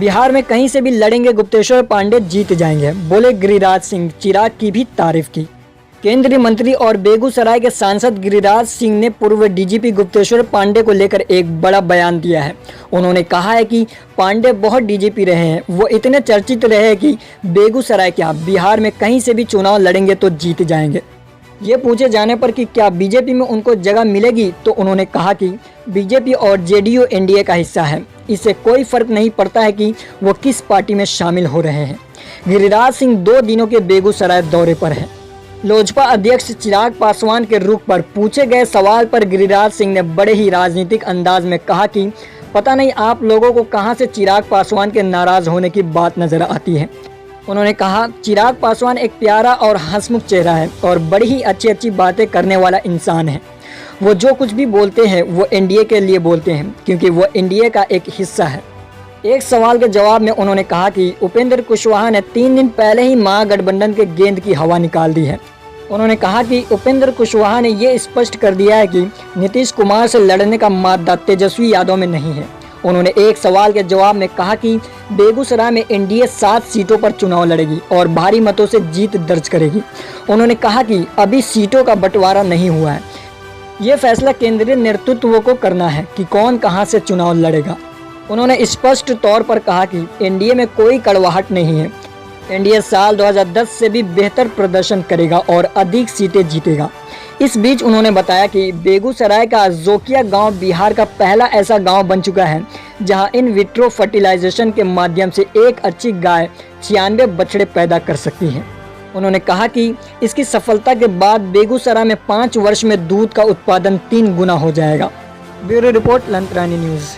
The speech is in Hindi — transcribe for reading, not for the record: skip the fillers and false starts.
बिहार में कहीं से भी लड़ेंगे गुप्तेश्वर पांडे, जीत जाएंगे, बोले गिरिराज सिंह। चिराग की भी तारीफ की। केंद्रीय मंत्री और बेगूसराय के सांसद गिरिराज सिंह ने पूर्व डीजीपी गुप्तेश्वर पांडे को लेकर एक बड़ा बयान दिया है। उन्होंने कहा है कि पांडे बहुत डीजीपी रहे हैं, वो इतने चर्चित रहे हैं कि बेगूसराय क्या बिहार में कहीं से भी चुनाव लड़ेंगे तो जीत जाएंगे। ये पूछे जाने पर कि क्या बीजेपी में उनको जगह मिलेगी, तो उन्होंने कहा कि बीजेपी और जेडीयू एनडीए का हिस्सा है, इससे कोई फर्क नहीं पड़ता है कि वो किस पार्टी में शामिल हो रहे हैं। गिरिराज सिंह 2 दिनों के बेगूसराय दौरे पर हैं। लोजपा अध्यक्ष चिराग पासवान के रुख पर पूछे गए सवाल पर गिरिराज सिंह ने बड़े ही राजनीतिक अंदाज में कहा कि पता नहीं आप लोगों को कहां से चिराग पासवान के नाराज होने की बात नजर आती है। उन्होंने कहा, चिराग पासवान एक प्यारा और हंसमुख चेहरा है और बड़ी ही अच्छी बातें करने वाला इंसान है। वो जो कुछ भी बोलते हैं वो एनडीए के लिए बोलते हैं, क्योंकि वो एनडीए का एक हिस्सा है। एक सवाल के जवाब में उन्होंने कहा कि उपेंद्र कुशवाहा ने 3 दिन पहले ही महागठबंधन के गेंद की हवा निकाल दी है। उन्होंने कहा कि उपेंद्र कुशवाहा ने ये स्पष्ट कर दिया है कि नीतीश कुमार से लड़ने का मादा तेजस्वी यादव में नहीं है। उन्होंने एक सवाल के जवाब में कहा कि बेगूसराय में एनडीए 7 सीटों पर चुनाव लड़ेगी और भारी मतों से जीत दर्ज करेगी। उन्होंने कहा कि अभी सीटों का बंटवारा नहीं हुआ है, ये फैसला केंद्रीय नेतृत्व को करना है कि कौन कहां से चुनाव लड़ेगा। उन्होंने स्पष्ट तौर पर कहा कि एनडीए में कोई कड़वाहट नहीं है। एनडीए साल 2010 से भी बेहतर प्रदर्शन करेगा और अधिक सीटें जीतेगा। इस बीच उन्होंने बताया कि बेगूसराय का जोकिया गांव बिहार का पहला ऐसा गांव बन चुका है जहां इन विट्रो फर्टिलाइजेशन के माध्यम से एक अच्छी गाय 96 बछड़े पैदा कर सकती है। उन्होंने कहा कि इसकी सफलता के बाद बेगूसराय में 5 वर्ष में दूध का उत्पादन 3 गुना हो जाएगा। Bureau report, Lantrani news.